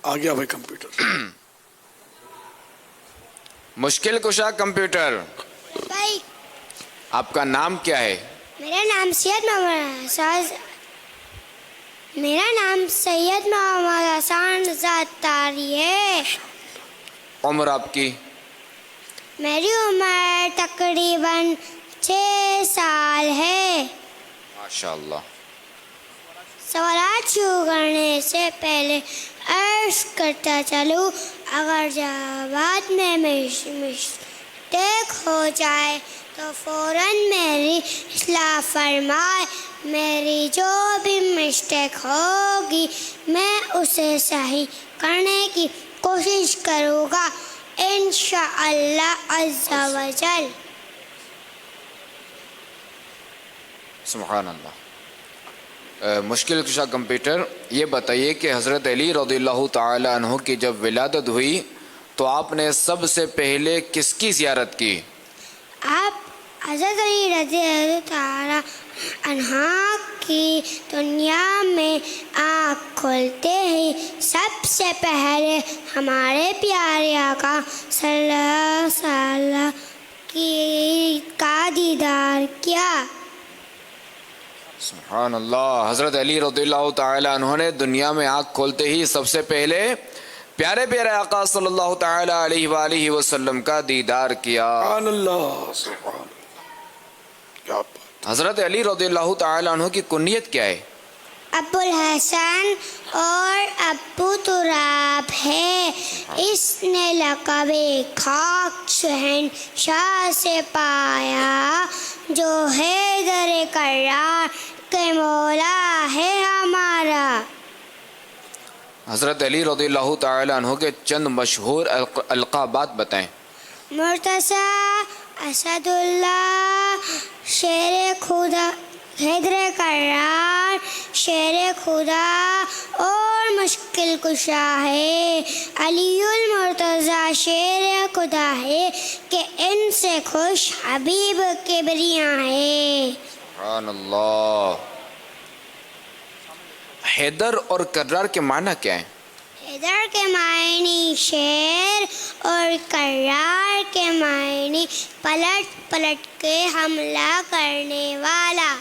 آ گیا بھائی کمپیوٹر. مشکل کشا کمپیوٹر، بھائی آپ کا نام کیا ہے؟ میرا نام سید محمد حسان زاتاری ہے. عمر آپ کی؟ میری عمر تقریباً 6 سال ہے. ماشاء اللہ. سوالات شروع کرنے سے پہلے عرض کرتا چلوں، اگر جوابات میں مسٹیک ہو جائے تو فوراً میری اصلاح فرمائے. میری جو بھی مسٹیک ہوگی میں اسے صحیح کرنے کی کوشش کروں گا انشاءاللہ عز و جل. سبحان اللہ. مشکل کشا کمپیوٹر، یہ بتائیے کہ حضرت علی رضی اللہ تعالی عنہ کی جب ولادت ہوئی تو آپ نے سب سے پہلے کس کی زیارت کی؟ آپ حضرت علی رضی اللہ تعالیٰ عنہ کی دنیا میں آنکھ کھولتے ہی سب سے پہلے ہمارے پیارے آقا صلی اللہ علیہ وسلم کا دیدار کیا. سبحان اللہ. حضرت علی رضی اللہ تعالی عنہ نے دنیا میں آنکھ کھولتے ہی سب سے پہلے پیارے پیارے آقا صلی اللہ تعالی علیہ وآلہ وسلم کا دیدار کیا. سبحان اللہ سبحان اللہ. کیا بات. حضرت علی رضی اللہ تعالی عنہ کی کنیت کیا ہے؟ ابو الحسن اور ابو تراب ہے. اس نے لقب خاک شہنشاہ سے پایا جو حیدر کرار کے مولا ہے ہمارا. حضرت علی رضی اللہ تعالی عنہ کے چند مشہور القابات بتائیں. مرتضیٰ، اسد اللہ، شیر خدا، حیدر کرار، شیر خدا اور مشکل کشا ہے. علی المرتضیٰ شیر خدا ہے کہ ان سے خوش حبیب کبریاں ہے. سبحان اللہ. حیدر اور کرار کے معنی کیا ہیں؟ حیدر کے معنی شیر اور کرار کے معنی پلٹ پلٹ کے حملہ کرنے والا.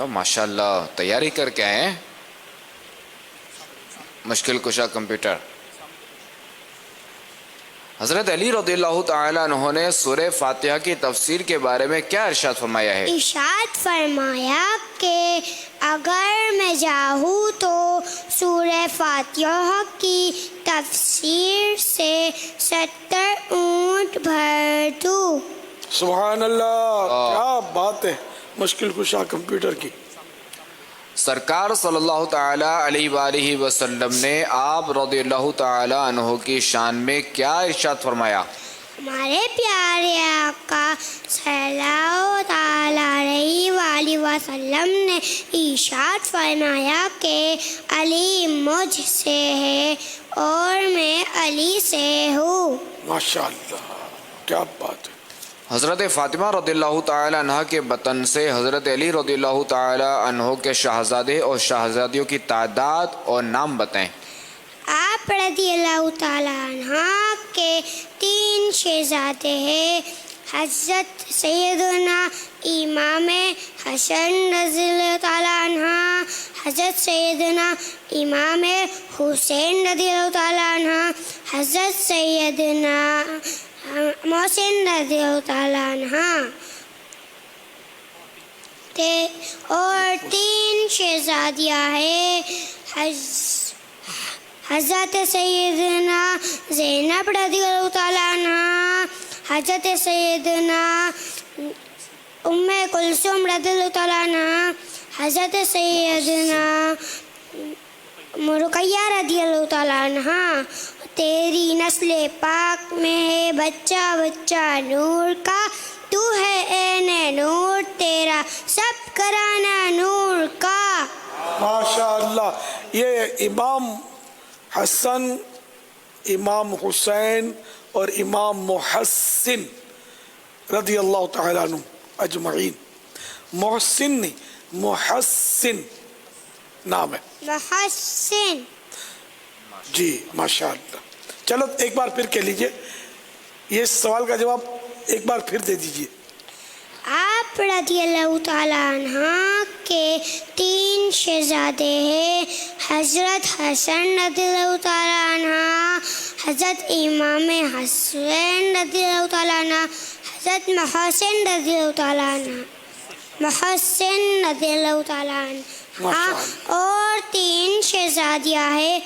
ماشاء اللہ. تیاری کر کے آئے ہیں. مشکل کشا کمپیوٹر. حضرت علی رضی اللہ تعالی عنہ نے سورہ فاتحہ کی تفسیر کے بارے میں کیا ارشاد فرمایا ہے؟ ارشاد فرمایا کہ اگر میں چاہوں تو سورہ فاتحہ کی تفسیر سے 70 اونٹ بھر دوں. سبحان اللہ. کیا بات ہے مشکل کشا کمپیوٹر کی. سرکار صلی اللہ تعالی علیہ وآلہ وسلم نے آپ رضی اللہ تعالی عنہ کی شان میں کیا ارشاد فرمایا؟ ہمارے پیارے آقا صلی اللہ تعالی علیہ وآلہ وسلم نے ارشاد فرمایا کہ علی مجھ سے ہے اور میں علی سے ہوں. ماشاء اللہ. کیا بات ہے. حضرت فاطمہ رضی اللہ تعالی عنہ کے بطن سے حضرت علی رضی اللہ تعالی عنہ کے شہزادے اور شہزادیوں کی تعداد اور نام بتائیں. آپ رضی اللہ تعالیٰ عنہ کے 3 شہزادے ہیں. حضرت سیدنا امام حسن رضی اللہ تعالیٰ عنہ، حضرت سیدنا امام حسین رضی اللہ تعالیٰ عنہ، حضرت سیدنا محسن رضی اللہ تعالیٰ عنہ. اور 3 شہزادیاں ہیں. حضرت سیدنا زینب رضی اللہ تعالیٰ عنہ، حضرت سیدنا ام کلثوم رضی اللہ تعالیٰ عنہ، حضرت سیدنا رقیہ رضی اللہ تعالیٰ عنہ. تیری نسل پاک میں ہے بچہ بچہ نور کا، تو ہے عین نور تیرا سب کرانا نور کا. ماشاء اللہ. یہ امام حسن، امام حسین اور امام محسن رضی اللہ تعالیٰ عنہ اجمعین. محسن نہیں، محسن نام ہے. محسن. جی ماشاء اللہ. چلو ایک بار پھر کہہ لیجئے, یہ سوال کا جواب ایک بار پھر دے دیجئے. آپ رضی اللہ تعالیٰ عنہ کے 3 شہزادے ہیں, حضرت حسن رضی اللہ تعالیٰ عنہ, حضرت امام حسین رضی اللہ تعالیٰ عنہ, حضرت محسن رضی اللہ تعالیٰ عنہ, محسن رضی اللہ تعالیٰ عنہ, اور 3 شہزادیاں ہیں,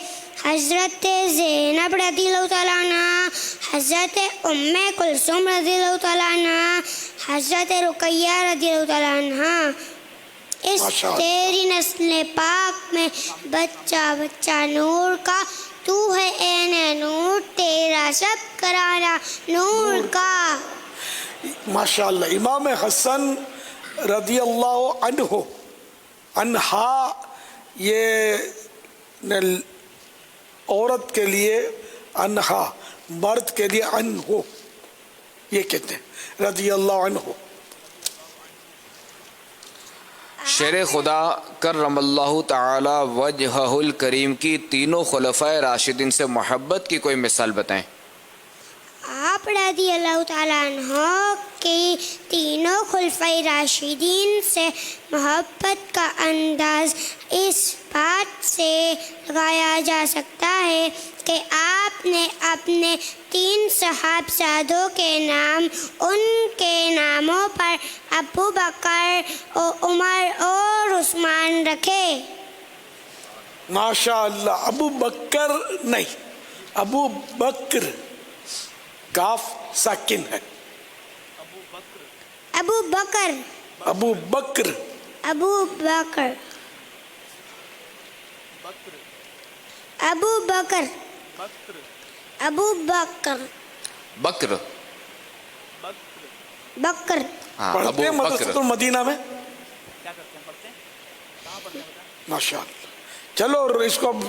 حضرت زینب رضی اللہ تعالیٰ عنہ, حضرت ام کلثوم رضی اللہ تعالیٰ عنہ, حضرت رقیہ رضی اللہ تعالیٰ عنہ. اس تیری نسل پاک میں بچہ بچہ نور کا, تو ہے عین نور, تیرا سب کرانا نور کا. ماشاء اللہ. امام حسن رضی اللہ عنہ, عنہا یہ عورت کے لیے عنہا, مرد کے لیے عنہ یہ کہتے ہیں, رضی اللہ عنہ. شیر خدا کرم اللہ تعالی وجہہ الکریم کی تینوں خلفائے راشدین سے محبت کی کوئی مثال بتائیں. آپ رضی اللہ تعالیٰ عنہ کی تینوں خلفائے راشدین سے محبت کا انداز اس بات سے لگایا جا سکتا ہے کہ آپ نے اپنے 3 صاحبزادوں کے نام ان کے ناموں پر ابو بکر, عمر اور عثمان رکھے. ماشاء اللہ. ابو بکر نہیں, ابو بکر, کاف ساکن ہے. ابو بکر, ابو بکر, ابو بکر, ابو بکر, ابو بکر, بکر, بکر. ہاں پڑھتے ابو ہیں بکر. مدرسۃ المدینہ میں. ماشاء اللہ. چلو اور اس کو اب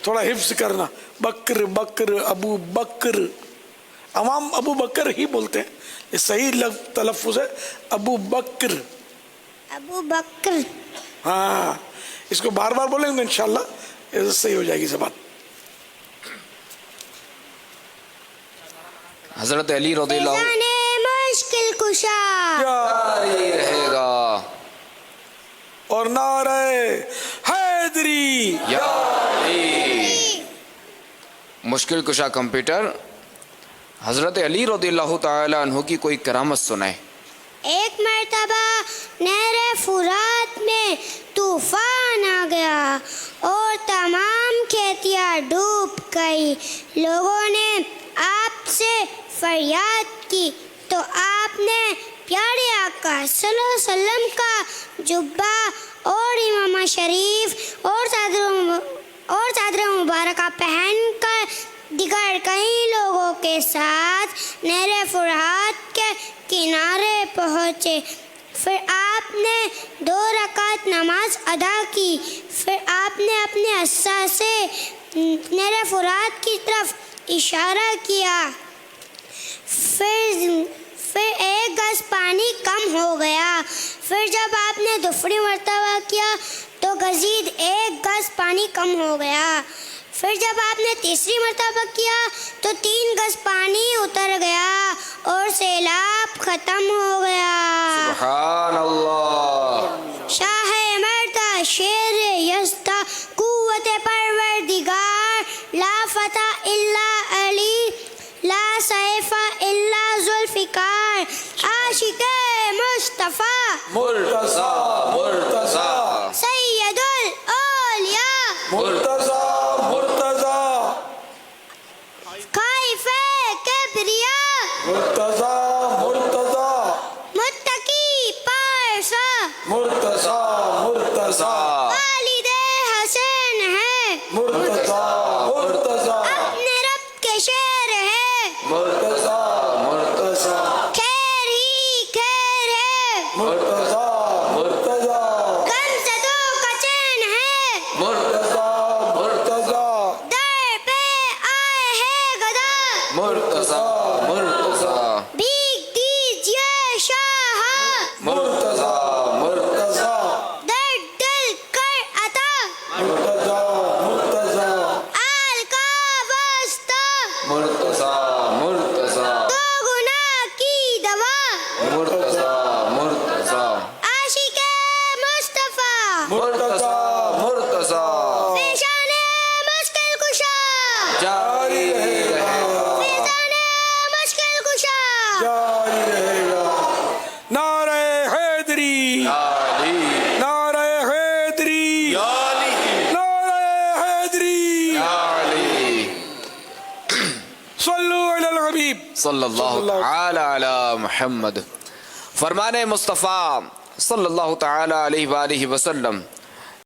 تھوڑا حفظ کرنا. بکر بکر ابو بکر, عوام ابو بکر ہی بولتے ہیں, یہ صحیح تلفظ ہے ابو بکر. ابو بکر. ہاں, اس کو بار بار بولیں گے تو انشاءاللہ صحیح ہو جائے گی زبان. حضرت علی رضی اللہ فیضان مشکل کشا جاری رہے گا, اور نعرہ حیدری. یا علی. مشکل کشا کمپیوٹر, حضرت علی رضی اللہ تعالی عنہ کی کوئی کرامت سنائے. ایک مرتبہ نہر فرات میں طوفان آ گیا اور تمام کھیتیاں ڈوب گئی. لوگوں نے آپ سے فریاد کی تو آپ نے پیارے آقا صلی اللہ علیہ وسلم کا جبہ اور امامہ شریف اور چادر مبارکہ پہن کر دیگر کئی لوگوں کے ساتھ نہر فرات کے کنارے پہنچے. پھر آپ نے 2 رکعت نماز ادا کی. پھر آپ نے اپنے عصا سے نہر فرات کی طرف اشارہ کیا. پھر 1 گز پانی کم ہو گیا. پھر جب آپ نے دوسری مرتبہ کیا تو مزید 1 گز پانی کم ہو گیا. پھر جب آپ نے تیسری مرتبہ کیا تو 3 گز پانی اتر گیا اور سیلاب ختم ہو گیا. سبحان اللہ. شاہ مردہ شیر یزدہ قوت پروردگار, لا فتح الا علی, لا سیف الا ذوالفقار, عاشق مصطفیٰ مرتضی مرتضی سید الاولیاء مرتضی مرتضی خائف کبریا مرتضی مرتضی متقی پارسا مرتضی مرتضی والد حسین ہے, مرتضی مرتضی اپنے رب کے شعر ہے, مرتضی مرتضی خیر ہی خیر ہے, مرتضی مرتضی گمزدوں کا چین ہے, مرتضی مرتضی در پہ آئے ہے گدا, مرتضی مرتضی بھیگ دیجئے شاہ, مرتضی مرتضی در دل کر عطا, مرتضی مرتضی آل کا صلو علی الحبیب صلی اللہ تعالی علی محمد. فرمان مصطفیٰ صلی اللہ تعالی علیہ وآلہ وسلم